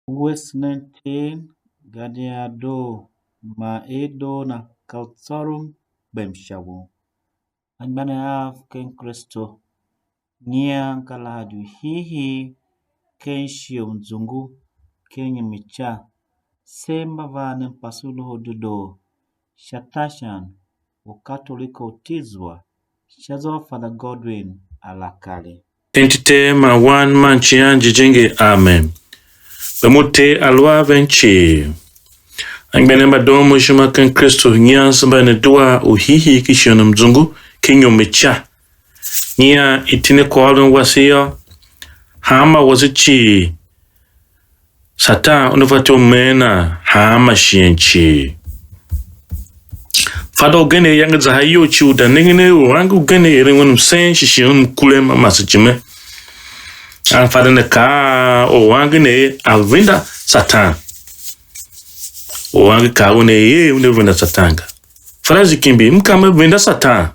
Wisnantin Gadiado Maedo na Kautsorum Bemshawo. Ang banayaf ken Kristo niang kaladu hihi ken shio mzungu ken micha semba vanen pasulu dudo shatashan ukatoliko tizwa shazo Father Godwin alakali. Tentite ma wan manchian jijenge amen. Bemute alwa venchi. Angbene madomo shima ken Kristo nyan samba ne dua uhihi kishona mzungu kinyo mecha. Nia itine kwalun wasiyo hama wazichi. Satan unufato mena hama shienchi. Fado gene yanga zahayo chiuda nengene wangu gene erengon msen shishion kulema masachime. Fada ne ka o wangu ne alvinda Satan. O wangu ka une ye une vinda Satanga. Frazi kimbi mkame vinda Satan.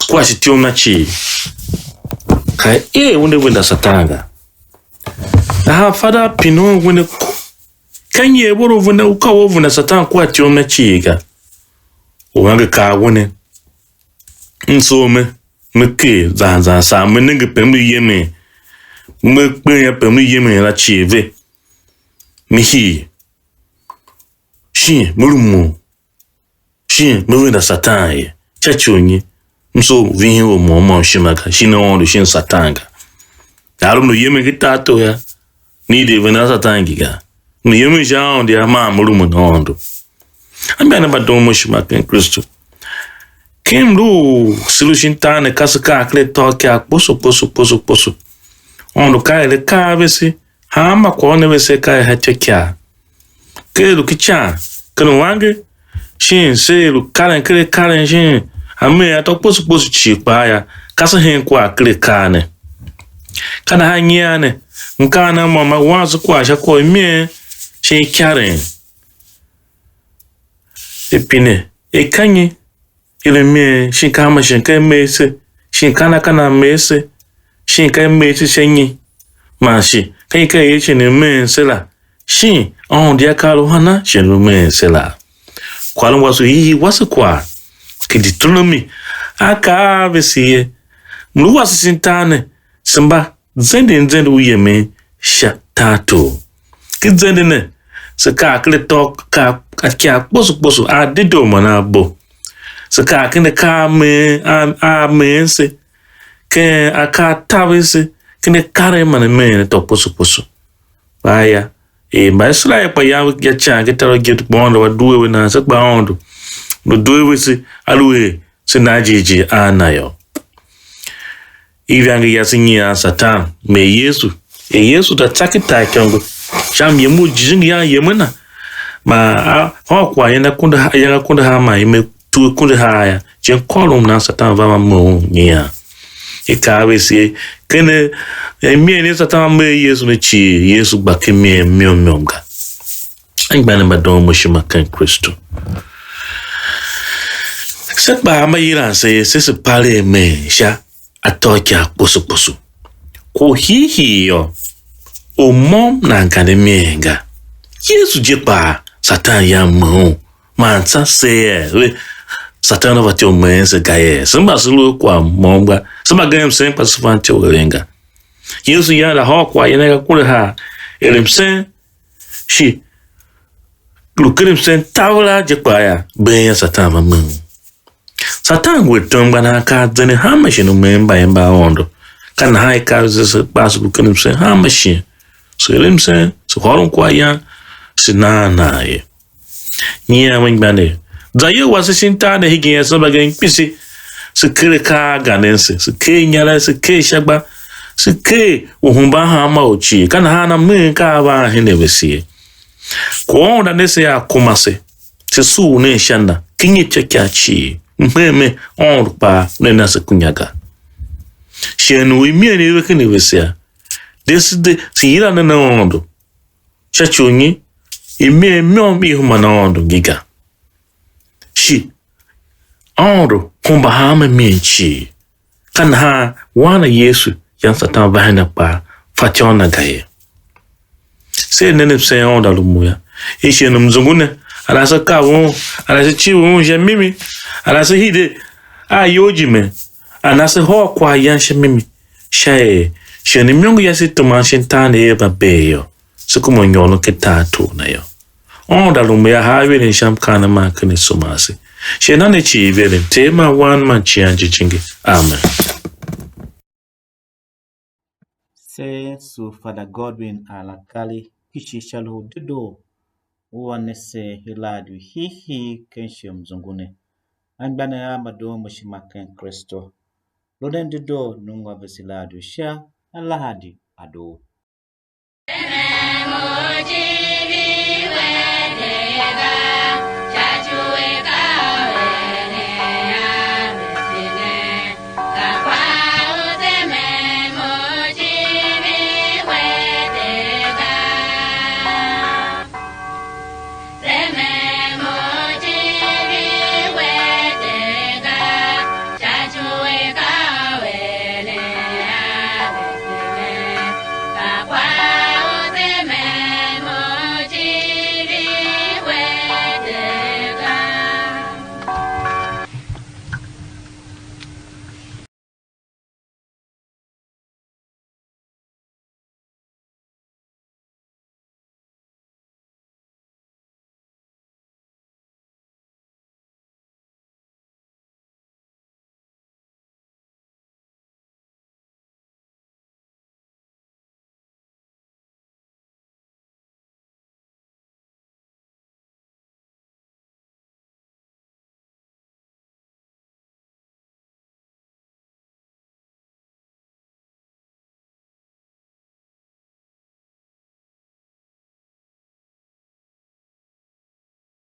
Kwa sitio machi. Ka une vinda Satanga. Aha fada pino wene kanye woro vinda ukawo vinda Satan kwa tio machi ga. Wange ka wone nsome meke zanzan sa menenge pemlu yeme mekpe ya pemlu yeme la chive mihi shi murumu shi mwenda Satan ye chachonyi mso vihin wo momo shimaga shi no ondo shin Satanga darum no yeme gitato ya ni de vena Satangi ga no yeme jaon de ama murumu no ondo Ambana badomo shima ken Kristo. Kem lu solution tane kasaka akle toke ak poso. Ondo ka ele ka vese hama ko ne vese ka hatekya. Ke lu kicha kanu wange shin se lu kalen shin ame ato poso chi pa ya kasa hen kwa akle kane. Kana hanyane nkana mama wazo kwa sha ko mie shin kyaren. Epine ekanye ile mie shinkama shinka mese shinkana kana mese shinka mese shenyi mashi kanka yeche ne mese la shin on dia kalo hana shenu mese la kwalo wasu hihi wasu kwa kiditulumi aka besiye mlu wasu sintane simba zende uyeme shatato kizende ne saka akle tok ka kya poso a dido mana bo saka kene ka me a mense ke aka tawese kene kare mana me to poso baya maisla ya pa ya cha ke taro get bondo wa duwe na sa ba ondo no duwe se alwe se najiji anayo ivyanga yasinya Satan me Yesu da takita kyango sham yemu jingi ya yemuna ma kwa yana kunda hama ime tu kunda haya jen kolum na Satan vama mo nya ikawe si kene mie ni Satan me Yesu ne chi Yesu bake mie myomga angbana madon shima kan Kristo set ba ma yira se pale me sha atokia poso ko hihi yo o mom na nkane mienga Yesu jepa Satan ya mo mansa se Satan va te o mense gaye samba sulu kwa momba samba gam sem pa sfante o lenga Yesu ya la hokwa yana kule ha elemsen shi lukirim sen tawla jepa ya ben Satan ma mo Satan we tomba na ka zene hamashi no memba emba ondo kana hai ka zese basu lukirim sen hamashi so elemsen so horon kwa ya sinana ye nia wengbane zayo wasisinta na higin so bagen pisi se kire ka ganense se ke nyala se ke shagba se ke uhumba ha ma ochi kana hana mun ka ba hinebesi ko onda nese ya kumase se su ne shanda kinyi chakyachi meme on pa nena se kunyaga shenu imie ne wekene wesia deside sira na ondo chachonyi imie mi humana ondo giga shi ondo kumba hama mienchi kana ha wana Yesu yan Satan bahana pa fationa gaye Se nene pse onda lumuya. Ishe mzungune. Alasa kawo. Alasa chiwo mimi. Alasa hide. Ayoji me. Anasa ho kwa yanshe mimi. Shae. Shani myongo yasi tumanshin tane eba beyo. Sukumo nyono ketatu na yo. Onda lumuya hawe ni shamkana makani sumasi. Shenane chivele. Tema wan machianji chingi. Amen. Say so Father Godwin Alakali Kishishalo Dido Uwane se Hiladu Hihi Kenshio Mzungune Angbana ya Mado Mushimaken Kristo Loden Dido Nungwa Vesiladu Sha Alahadi Ado